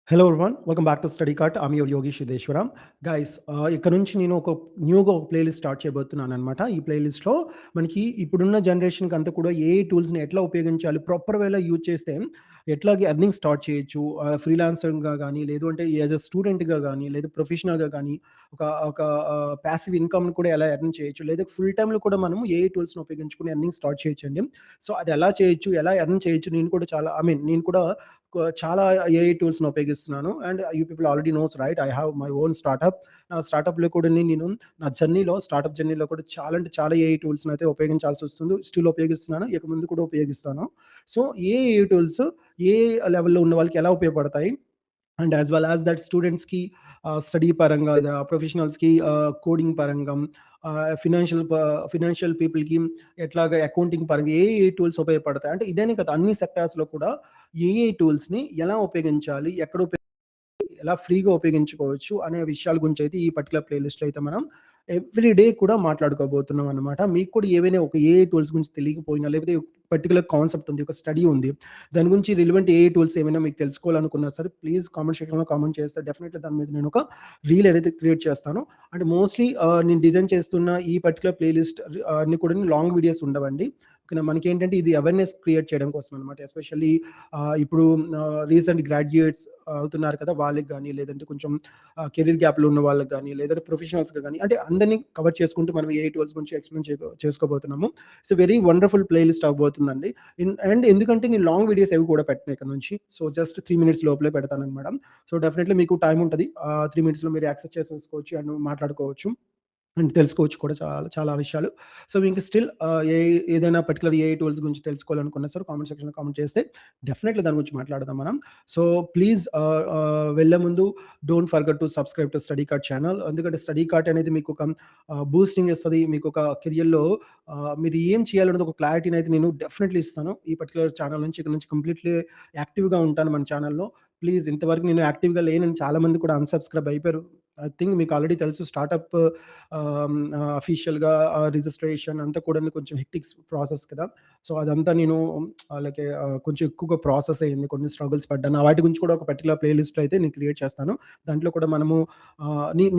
Hello everyone. Welcome back to study cart. I'm your Yogi Siddheshwara. Guys ఇక్కడ నుంచి నేను న్యూగా ఒక ప్లేలిస్ట్ స్టార్ట్ చేయబోతున్నాననమాట. ఈ ప్లేలిస్ట్‌లో మనకి ఇప్పుడున్న జనరేషన్‌కి అంతా కూడా ఏఐ టూల్స్‌ని ఎట్లా ఉపయోగించాలి, ప్రాపర్ వేలో యూజ్ చేస్తే ఎట్లాగే ఎర్నింగ్ స్టార్ట్ చేయొచ్చు. ఫ్రీలాన్సర్‌గా గానీ, లేదు అంటే యాస్ ఎ స్టూడెంట్‌గా గానీ, లేదా ప్రొఫెషనల్‌గా గానీ, ఒక ఒక పాసివ్ ఇన్‌కమ్‌ని కూడా ఎలా ఎర్న్ చేయొచ్చు, లేదా ఫుల్ టైమ్‌లో కూడా మనము ఏఐ టూల్స్‌ని ఉపయోగించుకొని ఎర్నింగ్ స్టార్ట్ చేయొచ్చండి. సో, అది ఎలా చేయొచ్చు, ఎలా ఎర్న్ చేయొచ్చు, నేను కూడా చాలా నేను కూడా చాలా ఏఐ టూల్స్‌ని ఉపయోగిస్తున్నాను. And you people already nose right. I have my own startup. నా స్టార్టప్‌లో కూడా నేను నా స్టార్టప్ జర్నీలో కూడా చాలా అంటే చాలా ఏఐ టూల్స్‌ని అయితే ఉపయోగించాల్సొస్తుంది. స్టిల్ ఉపయోగిస్తున్నాను. ఇక ముందు కూడా ఉపయోగిస్తాను. సో, ఏ ఏఐ టూల్స్ ఏ లెవెల్‌లో ఉన్న వాళ్ళకి ఎలా ఉపయోగపడతాయి? And as well as that స్టూడెంట్స్‌కి స్టడీ పరంగా, ప్రొఫెషనల్స్‌కి కోడింగ్ పరంగా, ఫినాన్షియల్ పీపుల్‌కి ఎట్లాగా అకౌంటింగ్ పరంగా ఏఏ టూల్స్ ఉపయోగపడతాయి. అంటే ఇదేనే కాదు, అన్ని సెక్టార్స్‌లో కూడా ఏఐ టూల్స్‌ని ఎలా ఉపయోగించాలి? ఎలా ఫ్రీగా ఉపయోగించుకోవచ్చు అనే విషయాల గురించి అయితే ఈ పర్టిక్యులర్ ప్లేలిస్ట్‌లో అయితే మనం ఎవ్రీ డే కూడా మాట్లాడుకోబోతున్నాం అనమాట. మీకు కూడా ఏవైనా ఒక ఏఐ టూల్స్ గురించి తెలియకపోయినా, లేకపోతే పర్టిక్యులర్ కాన్సెప్ట్ ఉంది, ఒక స్టడీ ఉంది. దాని గురించి రిలవెంట్ ఏఐ టూల్స్ ఏమైనా మీకు తెలుసుకోవాలనుకున్నా సరే, ప్లీజ్ కామెంట్ సెక్షన్‌లో కామెంట్ చేస్తే డెఫినెట్‌లీ దాని మీద నేను ఒక రీల్ అనేది క్రియేట్ చేస్తాను. అంటే మోస్ట్‌లీ నేను డిజైన్ చేస్తున్న ఈ పర్టిక్యులర్ ప్లేలిస్ట్ అన్నీ కూడా లాంగ్ వీడియోస్ ఉండవండి. ఓకేనా. మనకేంటంటే ఇది అవేర్‌నెస్ క్రియేట్ చేయడం కోసం అనమాట. ఎస్పెషల్లీ ఇప్పుడు రీసెంట్ గ్రాడ్యుయేట్స్ అవుతున్నారు కదా! వాళ్ళకి గాని, లేదంటే కొంచెం కెరీర్ గ్యాప్‌లో ఉన్న వాళ్ళకి గాని, లేదంటే ప్రొఫెషనల్స్‌కి గాని, అంటే అందరిని కవర్ చేసుకుంటూ మనం ఏఐ టూల్స్ గురించి ఎక్స్‌ప్లెయిన్ చేసుకోబోతున్నాము. It's a very wonderful playlist అవ్వబోతుందండి. అండ్ ఎందుకంటే నేను లాంగ్ వీడియోస్ అవి కూడా పెట్టను ఇక నుంచి. సో, జస్ట్ 3 మినిట్స్ లోపలే పెడతాననమాట. సో, డెఫినెట్‌లీ మీకు టైమ్ ఉంటది. 3 మినిట్స్‌లో మీరు యాక్సెస్ చేసేసుకోవచ్చు అండ్ మాట్లాడుకోవచ్చు. అండ్ తెలుసుకోవచ్చు కూడా చాలా చాలా విషయాలు. సో, మీకు స్టిల్ ఏదైనా పర్టిక్యులర్ ఏఐ టూల్స్ గురించి తెలుసుకోవాలనుకున్నా సరే కామెంట్ సెక్షన్‌లో కామెంట్ చేస్తే డెఫినెట్‌లీ దాని గురించి మాట్లాడదాం మనం. సో, ప్లీజ్ వెళ్ళే ముందు don't forget to subscribe to study cart channel. ఎందుకంటే స్టడీ కార్ట్ అనేది మీకు ఒక బూస్టింగ్ ఇస్తది. మీకు ఒక కెరియర్‌లో మీరు ఏం చేయాలనేది ఒక క్లారిటీని అయితే నేను డెఫినెట్‌లీ ఇస్తాను. ఈ పర్టిక్యులర్ ఛానల్ నుంచి ఇక నుంచి కంప్లీట్‌లీ యాక్టివ్‌గా ఉంటాను మన ఛానల్‌లో. ప్లీజ్, ఇంతవరకు నేను యాక్టివ్‌గా లేనని చాలామంది కూడా అన్‌సబ్‌స్క్రైబ్ అయిపోయారు. ఐ థింక్ మీకు ఆల్రెడీ తెలుసు స్టార్టప్ అఫీషియల్‌గా రిజిస్ట్రేషన్ అంతా కూడాను కొంచెం హెక్టిక్ ప్రాసెస్ కదా! సో, అదంతా నేను కొంచెం ఎక్కువగా ప్రాసెస్ అయింది. కొన్ని స్ట్రగుల్స్ పడ్డాను. వాటి గురించి కూడా ఒక పర్టిక్యులర్ ప్లే లిస్ట్ అయితే నేను క్రియేట్ చేస్తాను. దాంట్లో కూడా మనము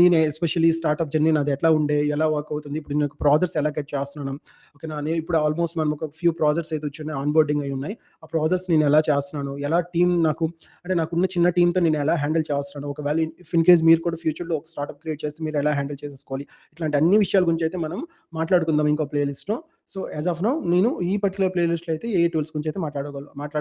నేను ఎస్పెషల్లీ స్టార్టప్ జర్నీ నాది ఎట్లా ఉండే, ఎలా వర్క్ అవుతుంది, ఇప్పుడు నేను ప్రాజెక్ట్స్ ఎలా గెట్ చేస్తున్నాను. ఓకేనా. నేను ఇప్పుడు ఆల్మోస్ట్ మనం ఒక ఫ్యూ ప్రాజెక్ట్స్ అయితే వచ్చున్నాయి. ఆన్‌బోర్డింగ్ అయ్యి ఉన్నాయి. ఆ ప్రాజెక్ట్స్ నేను ఎలా చేస్తున్నాను, ఎలా టీమ్ అంటే నాకున్న చిన్న టీమ్‌తో నేను ఎలా హ్యాండిల్ చేస్తున్నాను. ఒకవేళ ఇఫ్ ఇన్ కేస్ మీరు కూడా ఫ్యూచర్‌లో ఒక స్టార్టప్ క్రియేట్ చేస్తే మీరు ఎలా హ్యాండిల్ చేసేసుకోవాలి. ఇట్లాంటి అన్ని విషయాల గురించి అయితే మనం మాట్లాడుకుందాం ఇంకో ప్లే లిస్ట్‌లో. సో, యాస్ ఆఫ్ నౌ నేను ఈ పర్టిక్యులర్ ప్లే లిస్ట్‌లో అయితే ఏ టూల్స్ గురించి అయితే మాట్లాడ